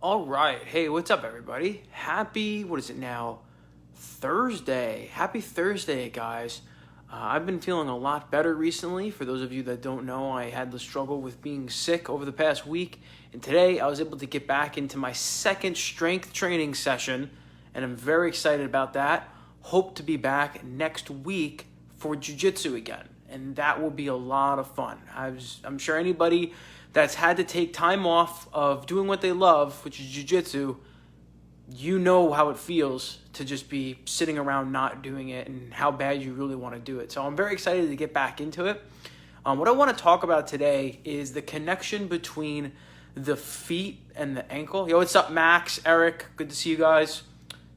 All right. Hey, what's up, everybody? Happy, what is it now? Thursday. Happy Thursday, guys. I've been feeling a lot better recently. For those of you that don't know, I had the struggle with being sick over the past week. And today I was able to get back into my second strength training session. And I'm very excited about that. Hope to be back next week for jiujitsu again. And that will be a lot of fun. I'm sure anybody that's had to take time off of doing what they love, which is jiu-jitsu, you know how it feels to just be sitting around not doing it and how bad you really want to do it. So I'm very excited to get back into it. What I want to talk about today is the connection between the feet and the ankle. Yo, what's up, Max, Eric? Good to see you guys.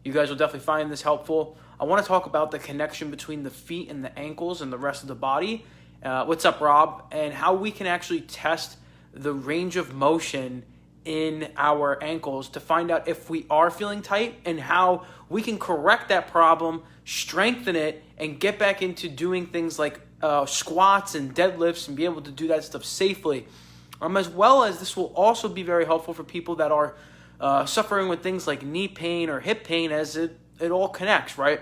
You guys will definitely find this helpful. I want to talk about the connection between the feet and the ankles and the rest of the body. What's up, Rob? And how we can actually test the range of motion in our ankles to find out if we are feeling tight and how we can correct that problem, strengthen it, and get back into doing things like squats and deadlifts and be able to do that stuff safely. As well as this will also be very helpful for people that are suffering with things like knee pain or hip pain, as it all connects, right?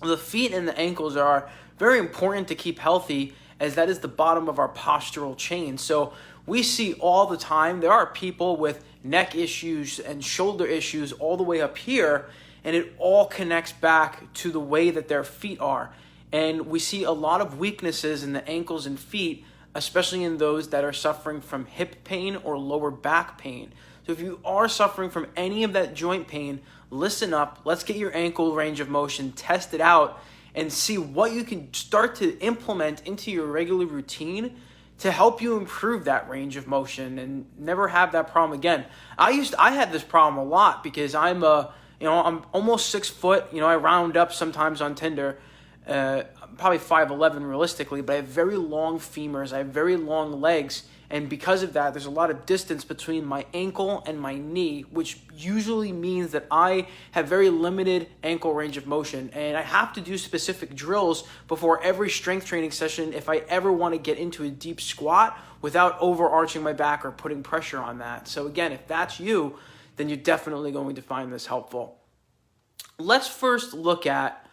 The feet and the ankles are very important to keep healthy, as that is the bottom of our postural chain. So we see all the time, there are people with neck issues and shoulder issues all the way up here, and it all connects back to the way that their feet are. And we see a lot of weaknesses in the ankles and feet, especially in those that are suffering from hip pain or lower back pain. So if you are suffering from any of that joint pain, listen up. Let's get your ankle range of motion tested out and see what you can start to implement into your regular routine to help you improve that range of motion and never have that problem again. I had this problem a lot because I'm almost 6 foot. I round up sometimes on Tinder. I'm probably 5'11" realistically, but I have very long femurs. I have very long legs. And because of that, there's a lot of distance between my ankle and my knee, which usually means that I have very limited ankle range of motion. And I have to do specific drills before every strength training session if I ever want to get into a deep squat without overarching my back or putting pressure on that. So again, if that's you, then you're definitely going to find this helpful. Let's first look at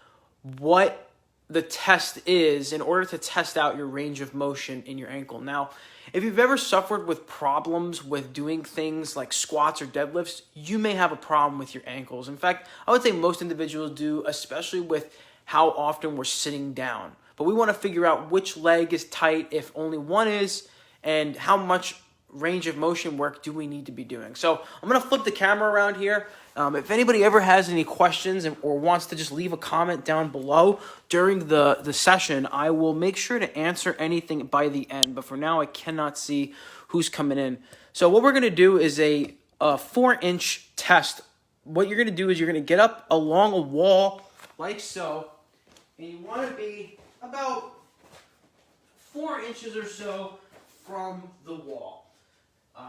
what the test is in order to test out your range of motion in your ankle. Now, if you've ever suffered with problems with doing things like squats or deadlifts, you may have a problem with your ankles. In fact, I would say most individuals do, especially with how often we're sitting down. But we want to figure out which leg is tight, if only one is, and how much range of motion work do we need to be doing. So I'm going to flip the camera around here. If anybody ever has any questions or wants to just leave a comment down below during the session, I will make sure to answer anything by the end. But for now, I cannot see who's coming in. So what we're going to do is a 4-inch test. What you're going to do is you're going to get up along a wall like so, and you want to be about 4 inches or so from the wall.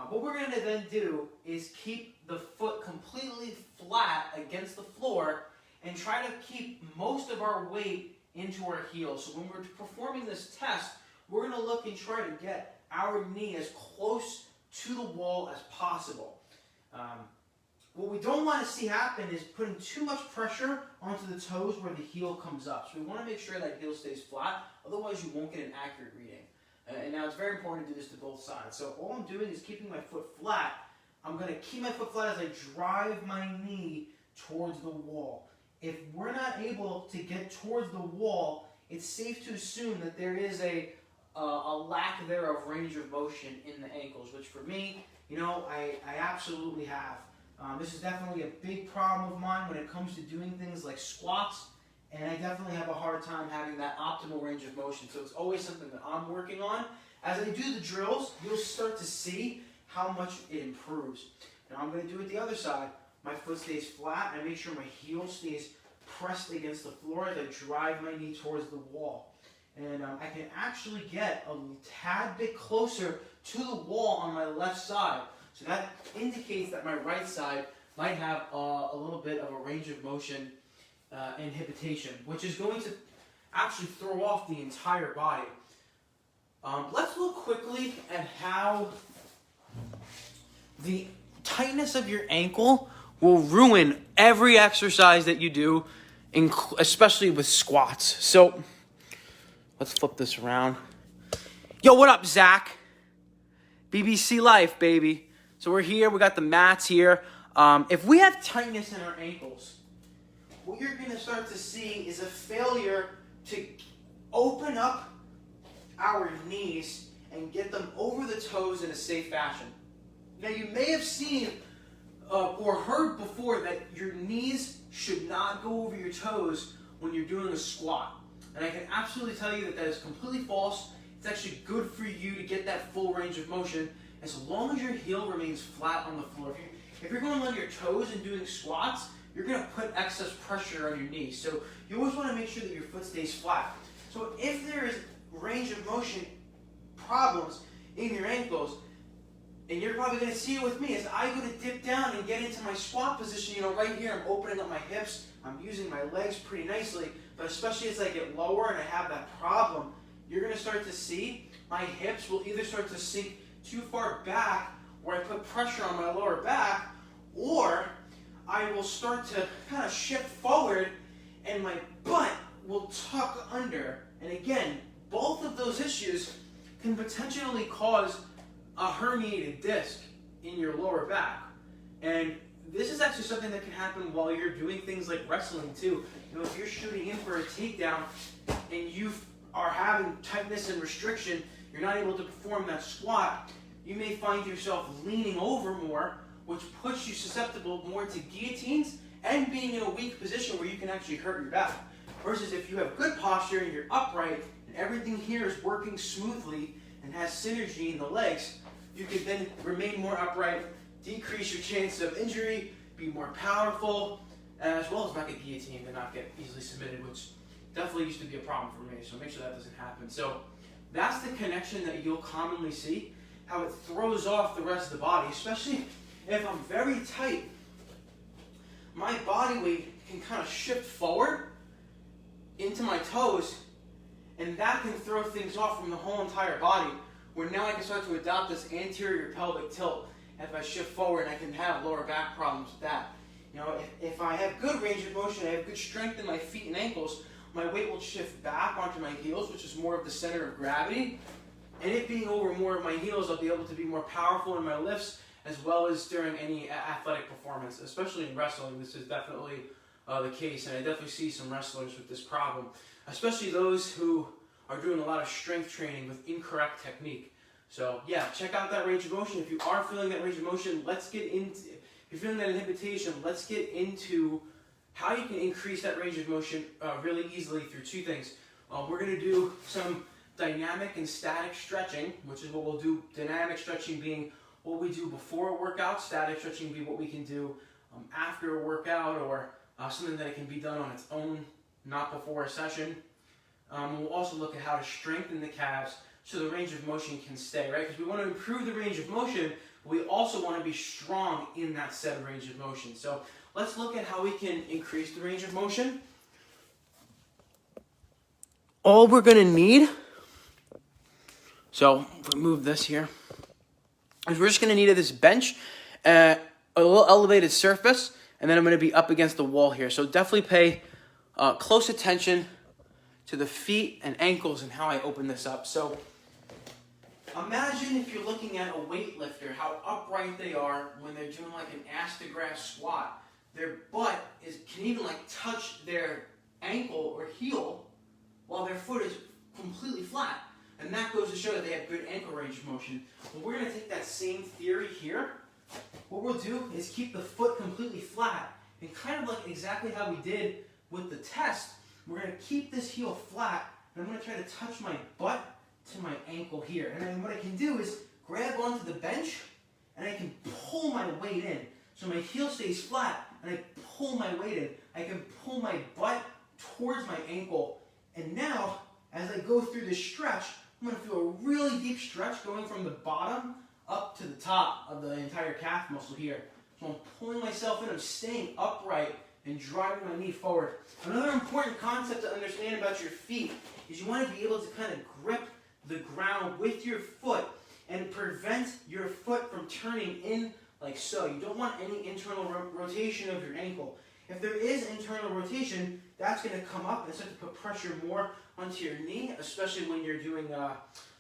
What we're going to then do is keep the foot completely flat against the floor and try to keep most of our weight into our heels. So when we're performing this test, we're going to look and try to get our knee as close to the wall as possible. What we don't want to see happen is putting too much pressure onto the toes where the heel comes up. So we want to make sure that heel stays flat, otherwise you won't get an accurate reading. And now it's very important to do this to both sides. So all I'm doing is keeping my foot flat. I'm going to keep my foot flat as I drive my knee towards the wall. If we're not able to get towards the wall, it's safe to assume that there is a lack there of range of motion in the ankles, which for me, I absolutely have. This is definitely a big problem of mine when it comes to doing things like squats. And I definitely have a hard time having that optimal range of motion. So it's always something that I'm working on. As I do the drills, you'll start to see how much it improves. Now I'm going to do it the other side. My foot stays flat. I make sure my heel stays pressed against the floor as I drive my knee towards the wall. And I can actually get a tad bit closer to the wall on my left side. So that indicates that my right side might have a little bit of a range of motion inhibition, which is going to actually throw off the entire body. Let's look quickly at how the tightness of your ankle will ruin every exercise that you do, especially with squats. So let's flip this around. Yo, what up, Zach? BBC Life, baby. So we're here. We got the mats here. If we have tightness in our ankles, what you're going to start to see is a failure to open up our knees and get them over the toes in a safe fashion. Now, you may have seen or heard before that your knees should not go over your toes when you're doing a squat. And I can absolutely tell you that that is completely false. It's actually good for you to get that full range of motion as long as your heel remains flat on the floor. If you're going on your toes and doing squats, you're going to put excess pressure on your knees. So you always want to make sure that your foot stays flat. So if there is range of motion problems in your ankles, and you're probably going to see it with me as I go to dip down and get into my squat position, right here, I'm opening up my hips, I'm using my legs pretty nicely, but especially as I get lower and I have that problem, you're going to start to see my hips will either start to sink too far back where I put pressure on my lower back, or I will start to kind of shift forward and my butt will tuck under. And again, both of those issues can potentially cause a herniated disc in your lower back. And this is actually something that can happen while you're doing things like wrestling too. If you're shooting in for a takedown and you are having tightness and restriction, you're not able to perform that squat, you may find yourself leaning over more, which puts you susceptible more to guillotines and being in a weak position where you can actually hurt your back. Versus if you have good posture and you're upright and everything here is working smoothly and has synergy in the legs, you can then remain more upright, decrease your chance of injury, be more powerful, as well as not get guillotined and not get easily submitted, which definitely used to be a problem for me, so make sure that doesn't happen. So that's the connection that you'll commonly see, how it throws off the rest of the body, especially if I'm very tight. My body weight can kind of shift forward into my toes, and that can throw things off from the whole entire body, where now I can start to adopt this anterior pelvic tilt if I shift forward, and I can have lower back problems with that. If I have good range of motion, I have good strength in my feet and ankles, my weight will shift back onto my heels, which is more of the center of gravity. And it being over more of my heels, I'll be able to be more powerful in my lifts, as well as during any athletic performance, especially in wrestling. This is definitely the case, and I definitely see some wrestlers with this problem, especially those who are doing a lot of strength training with incorrect technique. So yeah, check out that range of motion. If you are feeling that range of motion, if you're feeling that inhibition, let's get into how you can increase that range of motion really easily through two things. We're going to do some dynamic and static stretching, which is what we'll do. Dynamic stretching being what we do before a workout, static stretching being what we can do after a workout, or something that can be done on its own, not before a session. We'll also look at how to strengthen the calves so the range of motion can stay, right? Because we want to improve the range of motion, but we also want to be strong in that said range of motion. So let's look at how we can increase the range of motion. All we're going to need, so if we move this here, is we're just going to need this bench, a little elevated surface, and then I'm going to be up against the wall here. So definitely pay close attention to the feet and ankles and how I open this up. So imagine if you're looking at a weightlifter, how upright they are when they're doing like an ass to grass squat. Their butt can even touch their ankle or heel while their foot is completely flat. And that goes to show that they have good ankle range of motion. Well, we're going to take that same theory here. What we'll do is keep the foot completely flat, and kind of like exactly how we did with the test, we're going to keep this heel flat, and I'm going to try to touch my butt to my ankle here. And then what I can do is grab onto the bench, and I can pull my weight in. So my heel stays flat, and I pull my weight in. I can pull my butt towards my ankle. And now, as I go through this stretch, I'm going to feel a really deep stretch going from the bottom up to the top of the entire calf muscle here. So I'm pulling myself in, I'm staying upright and driving my knee forward. Another important concept to understand about your feet is you want to be able to kind of grip the ground with your foot and prevent your foot from turning in like so. You don't want any internal rotation of your ankle. If there is internal rotation, that's going to come up and start to put pressure more onto your knee, especially when you're doing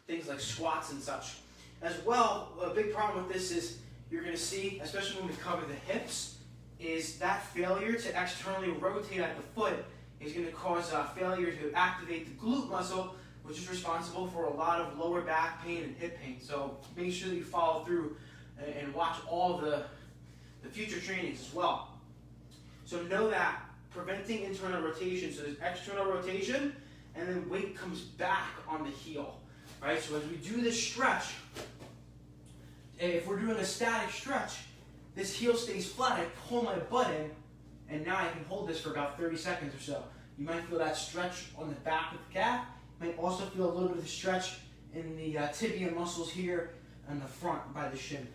things like squats and such. As well, a big problem with this is you're going to see, especially when we cover the hips, is that failure to externally rotate at the foot is going to cause failure to activate the glute muscle, which is responsible for a lot of lower back pain and hip pain. So make sure that you follow through and watch all the future trainings as well. So know that preventing internal rotation, so there's external rotation, and then weight comes back on the heel, right? So as we do this stretch, if we're doing a static stretch, this heel stays flat, I pull my butt in, and now I can hold this for about 30 seconds or so. You might feel that stretch on the back of the calf. You might also feel a little bit of a stretch in the tibia muscles here on the front by the shin.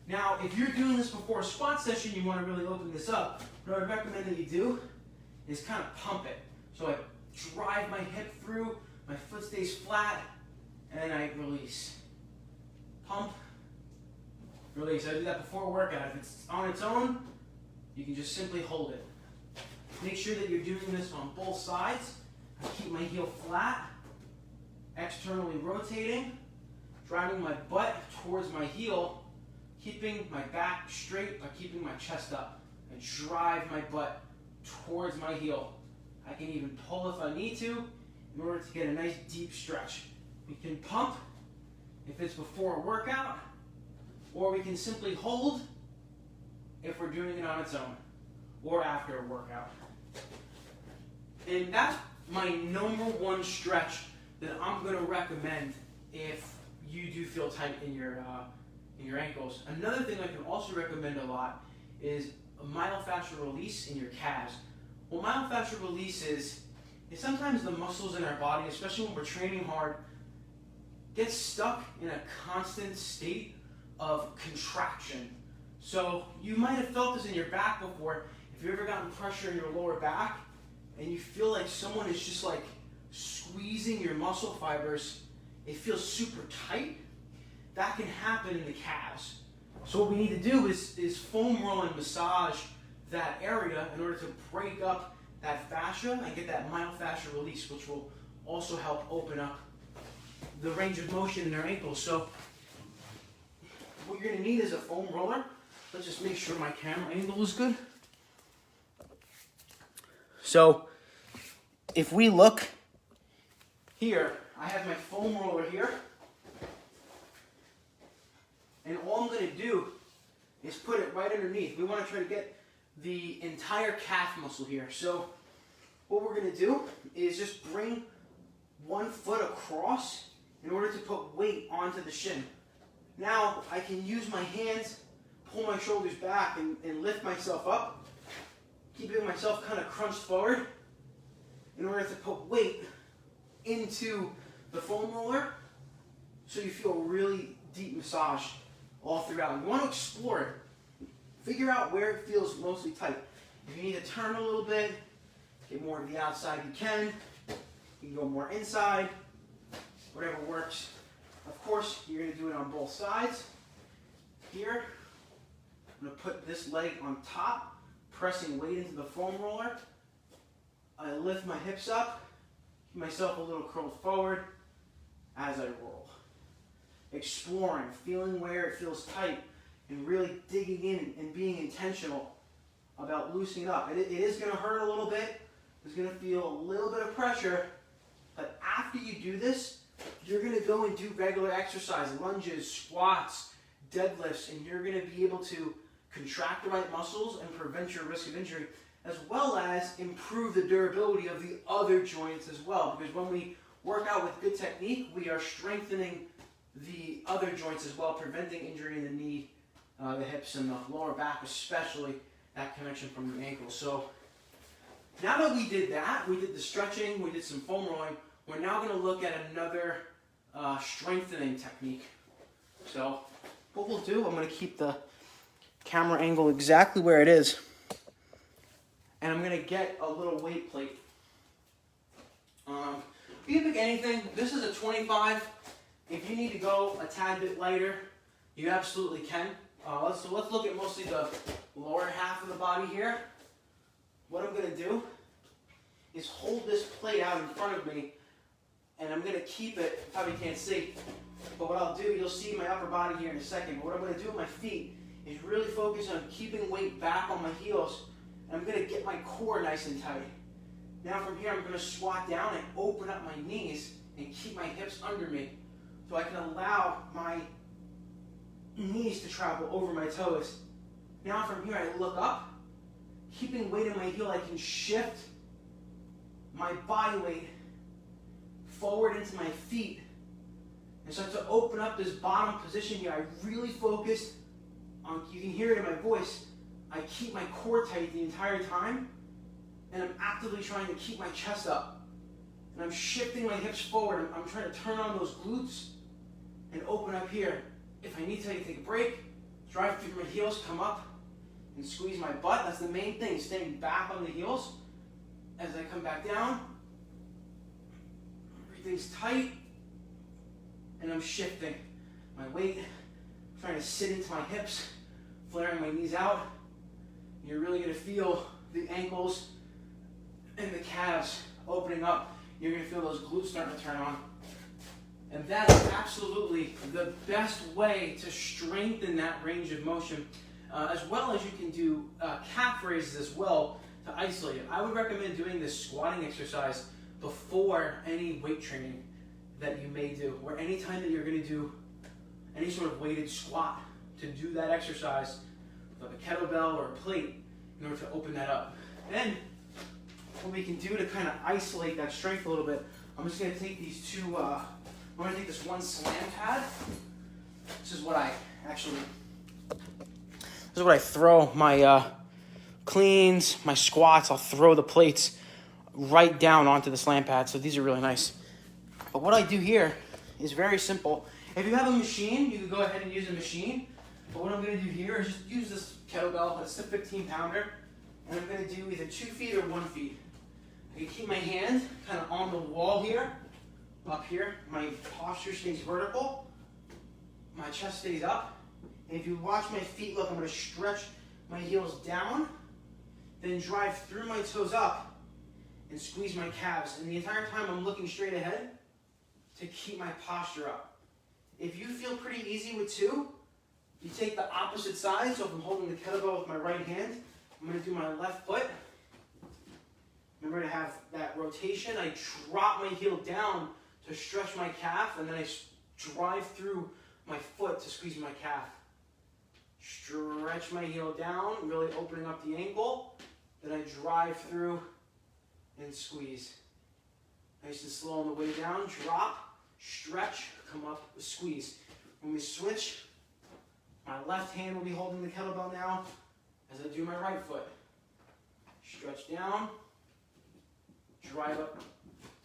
Now, if you're doing this before a squat session, you want to really open this up. What I would recommend that you do is kind of pump it. So I drive my hip through, my foot stays flat, and I release. Pump, release. I do that before a workout. If it's on its own, you can just simply hold it. Make sure that you're doing this on both sides. I keep my heel flat, externally rotating, driving my butt towards my heel, keeping my back straight by keeping my chest up. I drive my butt towards my heel. I can even pull if I need to in order to get a nice deep stretch. We can pump if it's before a workout, or we can simply hold if we're doing it on its own, or after a workout. And that's my number one stretch that I'm going to recommend if you do feel tight in your ankles. Another thing I can also recommend a lot is a myofascial release in your calves. What myofascial release is sometimes the muscles in our body, especially when we're training hard, get stuck in a constant state of contraction. So you might have felt this in your back before. If you've ever gotten pressure in your lower back and you feel like someone is just like squeezing your muscle fibers, it feels super tight, that can happen in the calves. So what we need to do is foam roll and massage that area in order to break up that fascia and get that myofascial release, which will also help open up the range of motion in our ankles. So what you're going to need is a foam roller. Let's just make sure my camera angle is good. So if we look here, I have my foam roller here. And all I'm going to do is put it right underneath. We want to try to get the entire calf muscle here. So what we're going to do is just bring one foot across in order to put weight onto the shin. Now I can use my hands, pull my shoulders back, and lift myself up, keeping myself kind of crunched forward in order to put weight into the foam roller so you feel really deep massage all throughout. You want to explore it. Figure out where it feels mostly tight. If you need to turn a little bit, get more to the outside, you can. You can go more inside, whatever works. Of course, you're going to do it on both sides. Here, I'm going to put this leg on top, pressing weight into the foam roller. I lift my hips up, keep myself a little curled forward as I roll. Exploring, feeling where it feels tight, and really digging in and being intentional about loosening up. It is going to hurt a little bit. It's going to feel a little bit of pressure, but after you do this, you're going to go and do regular exercise, lunges, squats, deadlifts, and you're going to be able to contract the right muscles and prevent your risk of injury, as well as improve the durability of the other joints as well. Because when we work out with good technique, we are strengthening the other joints as well, preventing injury in the knee, the hips, and the lower back, especially that connection from the ankle. So now that we did that, we did the stretching, we did some foam rolling, we're now going to look at another strengthening technique. So what we'll do, I'm going to keep the camera angle exactly where it is, and I'm going to get a little weight plate. You can pick anything. This is a 25. If you need to go a tad bit lighter, you absolutely can. Let's look at mostly the lower half of the body here. What I'm going to do is hold this plate out in front of me, and I'm going to keep it, you probably can't see, but what I'll do, you'll see my upper body here in a second, but what I'm going to do with my feet is really focus on keeping weight back on my heels, and I'm going to get my core nice and tight. Now from here, I'm going to squat down and open up my knees and keep my hips under me, so I can allow my knees to travel over my toes. Now from here, I look up, keeping weight in my heel, I can shift my body weight forward into my feet and start to open up this bottom position here. I really focus on, you can hear it in my voice, I keep my core tight the entire time, and I'm actively trying to keep my chest up. And I'm shifting my hips forward. I'm trying to turn on those glutes and open up here. If I need to, I can take a break, drive through my heels, come up, and squeeze my butt. That's the main thing, staying back on the heels. As I come back down, everything's tight, and I'm shifting my weight, trying to sit into my hips, flaring my knees out. You're really going to feel the ankles and the calves opening up. You're going to feel those glutes starting to turn on. And that is absolutely the best way to strengthen that range of motion, as well as you can do calf raises as well to isolate it. I would recommend doing this squatting exercise before any weight training that you may do, or any time that you're going to do any sort of weighted squat, to do that exercise with a kettlebell or a plate in order to open that up. Then what we can do to kind of isolate that strength a little bit, I'm just going to take these two, I'm going to take this one slam pad. This is what I throw my cleans, my squats. I'll throw the plates right down onto the slam pad. So these are really nice. But what I do here is very simple. If you have a machine, you can go ahead and use a machine. But what I'm going to do here is just use this kettlebell. It's a 15-pounder. And I'm going to do either 2 feet or 1 feet. I can keep my hand kind of on the wall here, up here. My posture stays vertical. My chest stays up. And if you watch my feet, look, I'm going to stretch my heels down, then drive through my toes up and squeeze my calves. And the entire time I'm looking straight ahead to keep my posture up. If you feel pretty easy with 2, you take the opposite side. So if I'm holding the kettlebell with my right hand, I'm going to do my left foot. Remember to have that rotation. I drop my heel down to stretch my calf, and then I drive through my foot to squeeze my calf. Stretch my heel down, really opening up the ankle. Then I drive through and squeeze. Nice and slow on the way down. Drop, stretch, come up, squeeze. When we switch, my left hand will be holding the kettlebell now as I do my right foot. Stretch down, drive up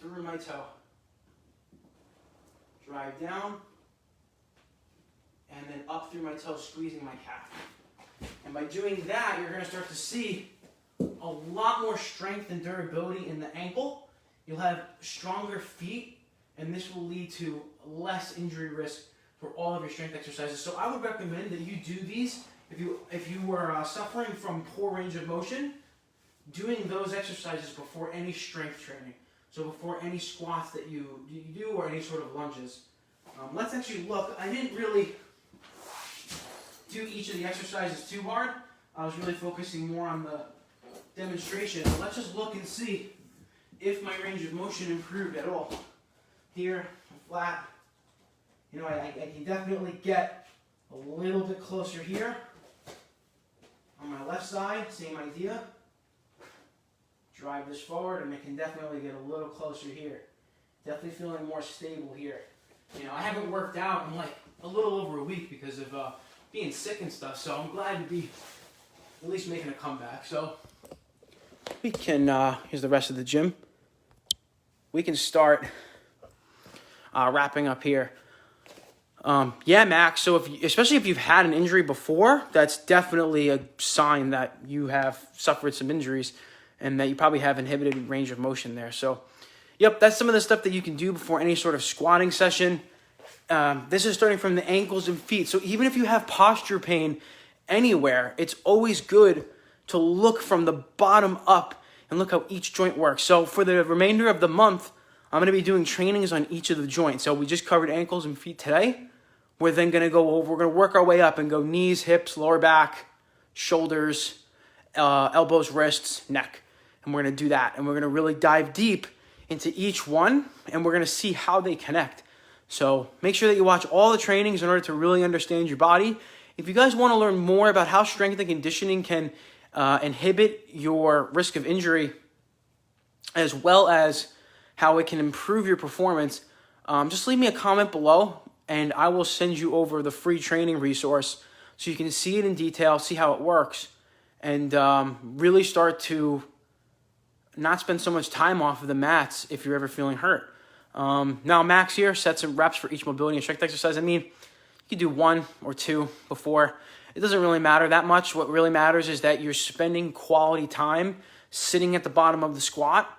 through my toe. Drive down, and then up through my toe, squeezing my calf. And by doing that, you're going to start to see a lot more strength and durability in the ankle. You'll have stronger feet, and this will lead to less injury risk for all of your strength exercises. So I would recommend that you do these if you were suffering from poor range of motion, doing those exercises before any strength training. So before any squats that you do or any sort of lunges. Let's actually look. I didn't really do each of the exercises too hard. I was really focusing more on the demonstration. But let's just look and see if my range of motion improved at all. Here, flat. You know, I can definitely get a little bit closer here. On my left side, same idea. Drive this forward, and I can definitely get a little closer here. Definitely feeling more stable here. You know, I haven't worked out in like a little over a week because of being sick and stuff, so I'm glad to be at least making a comeback. So we can, here's the rest of the gym. We can start wrapping up here. Yeah, Max, so especially if you've had an injury before, that's definitely a sign that you have suffered some injuries and that you probably have inhibited range of motion there. So, yep, that's some of the stuff that you can do before any sort of squatting session. This is starting from the ankles and feet. So even if you have posture pain anywhere, it's always good to look from the bottom up and look how each joint works. So for the remainder of the month, I'm going to be doing trainings on each of the joints. So we just covered ankles and feet today. We're then going to we're going to work our way up and go knees, hips, lower back, shoulders, elbows, wrists, neck. And we're going to do that. And we're going to really dive deep into each one, and we're going to see how they connect. So make sure that you watch all the trainings in order to really understand your body. If you guys want to learn more about how strength and conditioning can inhibit your risk of injury, as well as how it can improve your performance, just leave me a comment below, and I will send you over the free training resource so you can see it in detail, see how it works, and really start to not spend so much time off of the mats if you're ever feeling hurt. Now, Max here, sets and reps for each mobility and strength exercise. I mean, you could do 1 or 2 before. It doesn't really matter that much. What really matters is that you're spending quality time sitting at the bottom of the squat,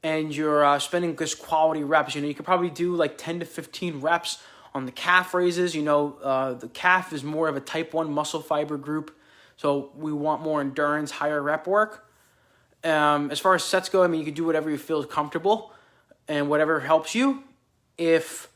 and you're spending just quality reps. You could probably do like 10 to 15 reps on the calf raises. The calf is more of a type 1 muscle fiber group, so we want more endurance, higher rep work. As far as sets go, I mean, you can do whatever you feel is comfortable and whatever helps you. If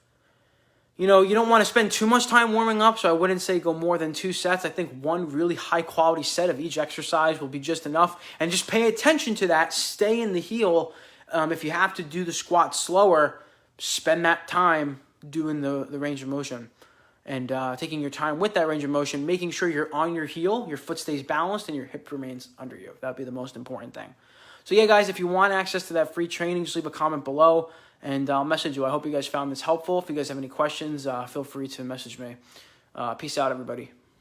you don't want to spend too much time warming up, so I wouldn't say go more than 2 sets. I think 1 really high quality set of each exercise will be just enough. And just pay attention to that. Stay in the heel. If you have to do the squat slower, spend that time doing the range of motion. And taking your time with that range of motion, making sure you're on your heel, your foot stays balanced, and your hip remains under you. That would be the most important thing. So yeah, guys, if you want access to that free training, just leave a comment below, and I'll message you. I hope you guys found this helpful. If you guys have any questions, feel free to message me. Peace out, everybody.